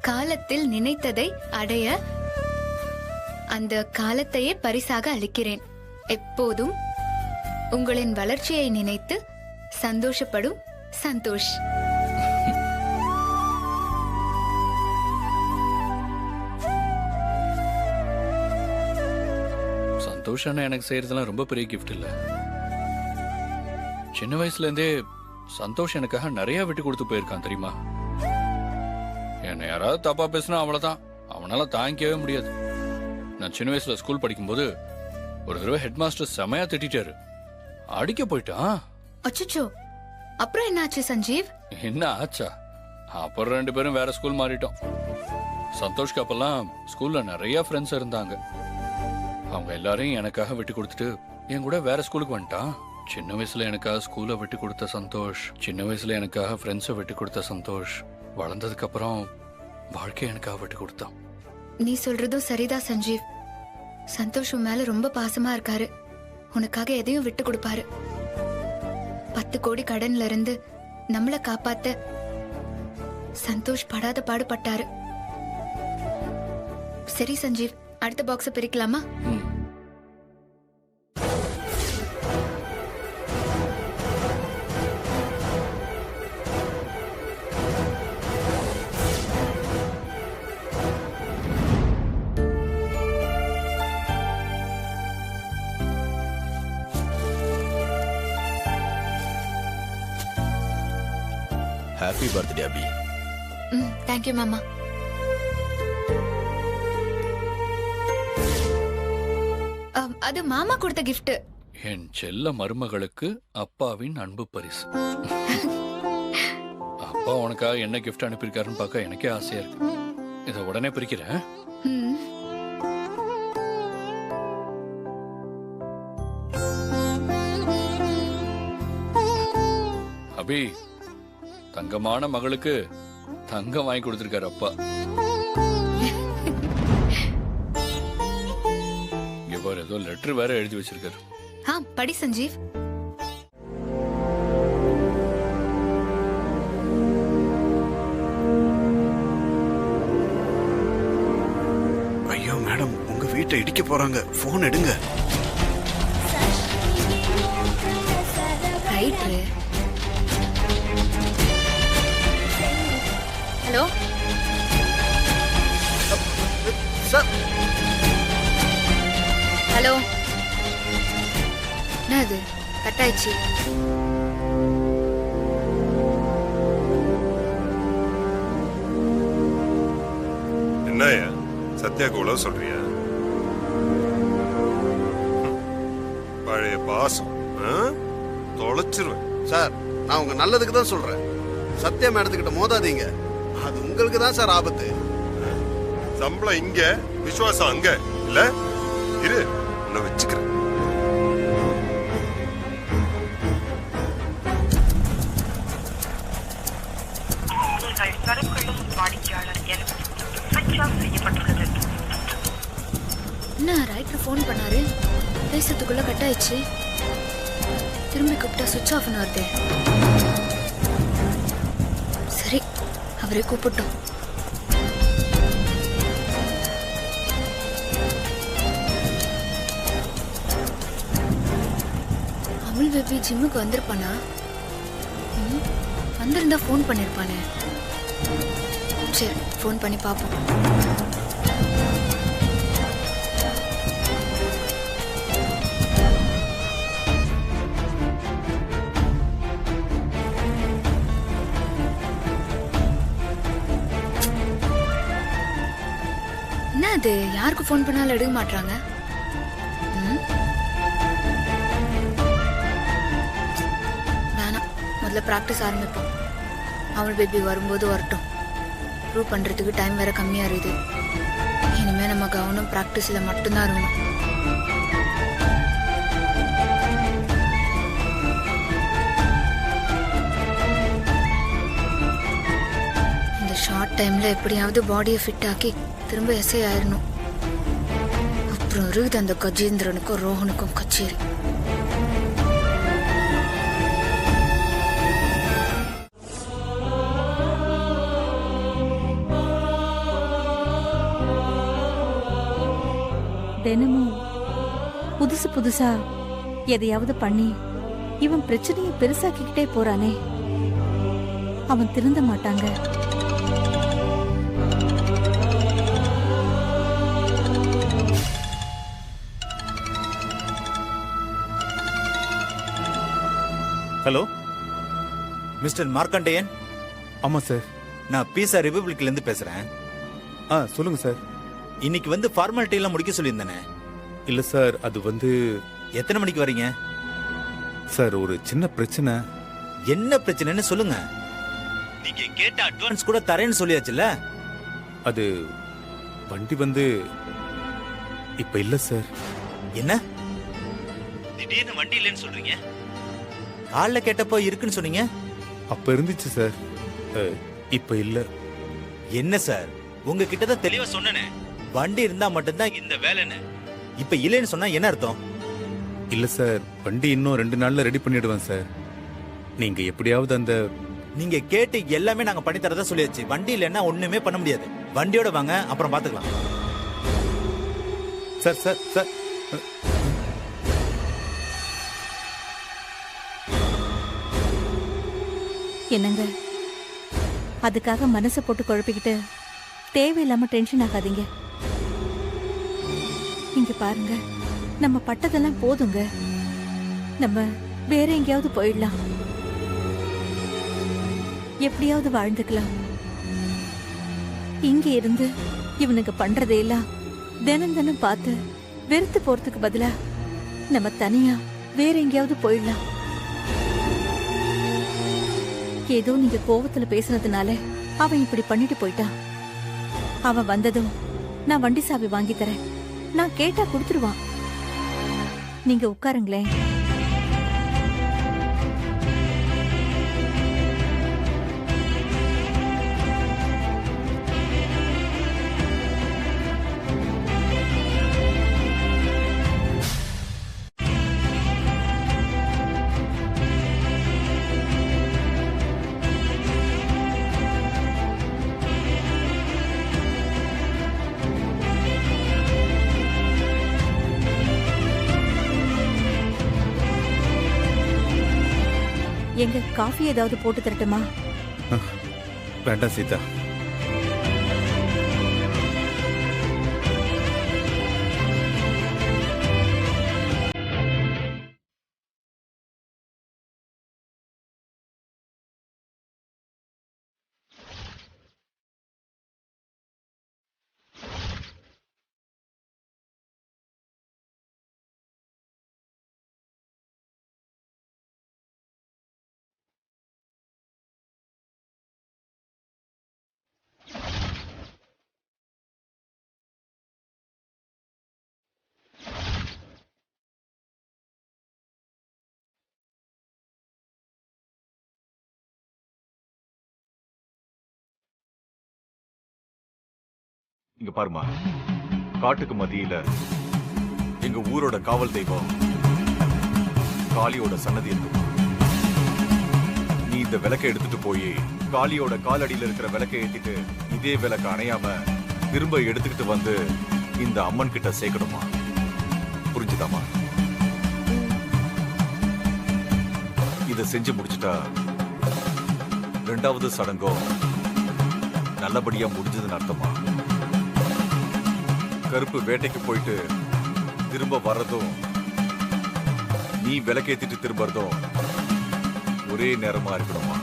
காலத்தில் நினைத்ததை அடைய அந்த காலத்தையே பரிசாக அளிக்கிறேன். எப்போதும் உங்களின் வளர்ச்சியை நினைத்து சந்தோஷப்படும் சந்தோஷ். சந்தோஷ் அண்ணா எனக்கு செய்யறதுலாம் ரொம்ப பெரிய கிஃப்ட் இல்ல. சின்ன வயசுல இருந்தே சந்தோஷ் எனக்காக நிறைய விட்டு கொடுத்து போயிருக்கான் தெரியுமா. என்ன யாராவது தப்பா பேசினா அவ்வளவுதான், அவனால தாங்கிக்கவே முடியாது. நான் சின்ன வயசுல ஸ்கூல் படிக்கும்போது ஒரு தடவை ஹெட் மாஸ்டர் செமையா திட்டாரு, அடிக்க போயிட்டான். அச்சச்சோ, அப்புறம் என்னாச்சு சஞ்சீவ்? என்ன ஆச்சா? அப்புறம் 2 பேரும் வேற ஸ்கூல் மாறிட்டோம். சந்தோஷ்க்கு அப்பெல்லாம் ஸ்கூல்ல நிறைய ஃப்ரெண்ட்ஸ் இருந்தாங்க. அவங்க எல்லாரையும் எனக்காக விட்டு கொடுத்துட்டு என் கூட வேற ஸ்கூலுக்கு வந்துட்டான். சின்ன வயசுல எனக்காக ஸ்கூலை விட்டு கொடுத்த சந்தோஷ், சின்ன வயசுல எனக்காக ஃப்ரெண்ட்ஸை விட்டு கொடுத்த சந்தோஷ், வளர்ந்ததுக்கு அப்புறம் வாழ்க்கையை எனக்காக விட்டு கொடுத்தான். நீ சொல்றதும் சரிதான் சஞ்சீவ். சந்தோஷ் உன் மேல ரொம்ப பாசமா இருக்காரு. உனக்காக எதையும் விட்டு கொடுப்பாரு. 10 கோடி கடன்ல இருந்து நம்மள காப்பாத்த சந்தோஷ் படாத பாடுபட்டாரு. சரி சஞ்சீவ், அடுத்த பாக்ஸ பிரிக்கலாமா? Happy birthday Abhi. Thank you மாமா. அது மாமா கொடுத்த gift. என் செல்ல மருமகளுக்கு அப்பாவின் அன்பு பரிசு. அப்பா உனக்காக என்ன கிஃப்ட் அனுப்பியிருக்காருன்னு பார்க்க எனக்கே ஆசையா இருக்கு. இதை உடனே பிரிக்கிறேன். அபி, தங்கமான மகளுக்கு தங்கம் வாங்கி கொடுத்திருக்காரு அப்பா. இங்க பாரு, ஏதோ லெட்டர் வேற எழுதி வச்சிருக்காரு. படி சஞ்சீவ். ஐயோ மேடம், உங்க வீட்டை இடிக்க போறாங்க. போன் எடுங்க. Hello sir. ஹலோ, என்ன அது கட் ஆயிடுச்சு? என்னையா சத்யாக்கு உழவு சொல்றியா? பழைய பாசம் தொலைச்சிருவேன். சார், நான் உங்க நல்லதுக்கு தான் சொல்றேன். சத்யா மேடத்துக்கிட்ட மோதாதீங்க. அது உங்களுக்கு தான் சார் ஆபத்து. சம்பளம் இங்க, விசுவாசம் அங்க இல்ல. இரு, உன்னை வச்சுக்கிறேன். என்ன ரைட்டர் ஃபோன் பண்ணாரு, பேசுறதுக்குள்ள கட் ஆயிடுச்சு. திரும்பி கூப்பிட்டா சுவிட்ச் ஆஃப் வருது. சரி, அவரே கூப்பிட்டோம். அமுல் பேபி ஜிம்முக்கு வந்திருப்பானா? வந்திருந்தா ஃபோன் பண்ணிருப்பானே. சரி, ஃபோன் பண்ணி பார்ப்போம். என்ன அது, யாருக்கு ஃபோன் பண்ணாலும் எடுக்க மாட்டாங்க? வேணாம், முதல்ல பிராக்டிஸ் ஆரம்பிப்போம். அவள் பேபி வரும்போது வரட்டும். ப்ரூவ் பண்றதுக்கு டைம் வேற கம்மியா இருக்குது. இனிமே நம்ம கவனம் பிராக்டிஸ்ல மட்டும்தான் இருக்கணும். இந்த ஷார்ட் டைம்ல எப்படியாவது பாடியை ஃபிட் ஆக்கி திரும்ப எஸ்ஐ ஆயிடணும். அப்புறம் இருக்குது அந்த கஜேந்திரனுக்கும் ரோஹனுக்கும் கச்சேரி. தினமும் புதுசு புதுசா எதையாவது பண்ணி இவன் பிரச்சனையை பெருசாக்கிக்கிட்டே போறானே. அவன் திருந்த மாட்டாங்க. Hello mister Markandeyan. ஆமா சார், நான் பீசா ரிபப்ளிக்ல இருந்து பேசுறேன். சொல்லுங்க சார். இன்னைக்கு வந்து ஃபார்மாலிட்டி எல்லாம் முடிக்க சொல்லியிருந்தேனே. இல்ல சார், அது வந்து எத்தனை மணிக்கு வரீங்க சார்? ஒரு சின்ன பிரச்சனை. என்ன பிரச்சனைன்னு சொல்லுங்க. நீங்க கேட்ட அட்வான்ஸ் கூட தரேன்னு சொல்லியாச்சுல்ல. அது வண்டி வந்து இப்ப இல்ல சார். என்ன திடீர்னு வண்டி இல்லைன்னு சொல்றீங்க? காலைல கேட்டப்போ இருக்குன்னு சொன்னீங்க. அப்ப இருந்துச்சு சார், இப்ப இல்ல. என்ன சார், உங்ககிட்ட தான் தெளிவா சொன்னேனே, வண்டி இருந்தா மட்டும்தான் இந்த வேலைன்னு. இப்ப இல்லைன்னு சொன்னா என்ன அர்த்தம்? இல்ல சார், வண்டி இன்னும் 2 நாள்ல ரெடி பண்ணிடுவேன் சார். நீங்க எப்படியாவது அந்த நீங்க கேட்டு எல்லாமே நாங்க பண்ணி தரதா சொல்லியாச்சு. வண்டி இல்லைன்னா ஒண்ணுமே பண்ண முடியாது. வண்டியோட வாங்க, அப்புறம் பாத்துக்கலாம். சார் சார் சார் என்னங்க, அதுக்காக மனசை போட்டு குழப்பிக்கிட்டு தேவையில்லாம டென்ஷன் ஆகாதீங்க. இங்க பாருங்க, நம்ம பட்டதெல்லாம் போதுங்க. நம்ம வேற எங்கேயாவது போயிடலாம், எப்படியாவது வாழ்ந்துக்கலாம். இங்க இருந்து இவனுக்கு பண்றதையெல்லாம் தினம் தினம் பார்த்து வெறுத்து போறதுக்கு பதிலா நம்ம தனியா வேற எங்கேயாவது போயிடலாம். ஏதோ நீங்க கோவத்துல பேசுனதுனால அவன் இப்படி பண்ணிட்டு போயிட்டான். அவன் வந்ததும் நான் வண்டி சாவி வாங்கி தரேன், நான் கேட்டா கொடுத்துருவான். நீங்க உட்காருங்களேன். எங்க காஃபி ஏதாவது போட்டு தரட்டுமா? வேண்டாம் சீதா. இங்க பாருமா, காட்டுக்கு மத்தியில எங்க ஊரோட காவல் தெய்வம் காளியோட சன்னதி இருக்குமா. நீ இந்த விளக்கை எடுத்துட்டு போய் காளியோட காலடியில இருக்கிற விளக்கை ஏத்திட்டு இதே விளக்கு அணையாம திரும்ப எடுத்துக்கிட்டு வந்து இந்த அம்மன் கிட்ட சேர்க்கணுமா. புரிஞ்சுதாமா? இத செஞ்சு முடிச்சுட்டா 2வது சடங்கும் நல்லபடியா முடிஞ்சதுன்னு அர்த்தமா. கருப்பு வேட்டைக்கு போயிட்டு திரும்ப வர்றதும் நீ விளக்கேத்திட்டு திரும்பறதும் ஒரே நேரமா இருக்கணுமா.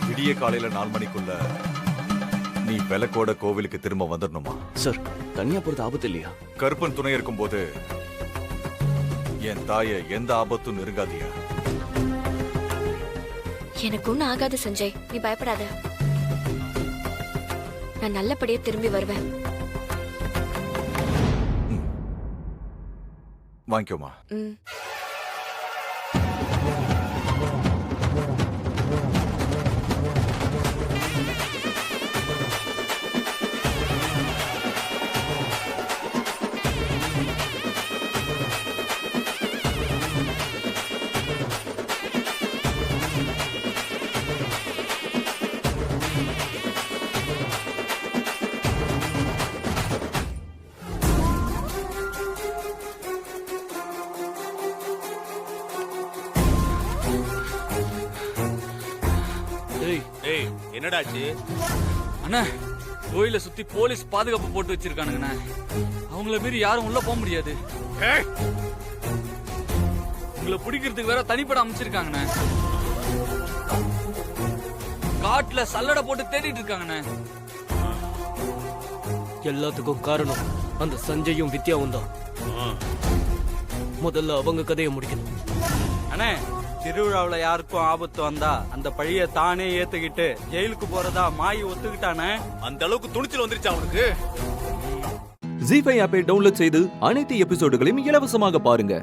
விடிய காலையில 4 மணிக்குள்ள நீ விளக்கோட கோவிலுக்கு திரும்ப வந்துடணுமா. சார், தனியா போறது ஆபத்து இல்லையா? கருப்பன் துணை இருக்கும்போது என் தாய எந்த ஆபத்தும் நெருங்காதியா. எனக்கு ஒண்ணும் ஆகாது சஞ்சய், நீ பயப்படாத. நான் நல்லபடியா திரும்பி வருவேன். வாங்கிக்கோமா. என்னடாச்சு அண்ணா? கோயில சுத்தி போலீஸ் பாதுகாப்பு போட்டு வச்சிருக்கானுங்கண்ணா. அவங்கள மீறி யாரும் உள்ள போக முடியாது. உங்களை பிடிக்கிறதுக்கு வேற தனிப்பட அமைச்சிருக்காங்கண்ணா. காட்டுல சல்லடை போட்டு தேடிட்டு இருக்காங்கண்ணா. எல்லாத்துக்கும் காரணம் அந்த சஞ்சயும் வித்யாவும் தான். முதல்ல அவங்க கதையை முடிக்கணும். அண்ணே, திருவிழாவுல யாருக்கும் ஆபத்து வந்தா அந்த பழிய தானே ஏத்துக்கிட்டு ஜெயிலுக்கு போறதா மாயி ஒத்துக்கிட்டானே. அந்த அளவுக்கு துணிச்சல் வந்துருச்சு அவனுக்கு. ஜீ5 ஆப்பை டவுன்லோட் செய்து அனைத்து எபிசோடுகளையும் இலவசமாக பாருங்க.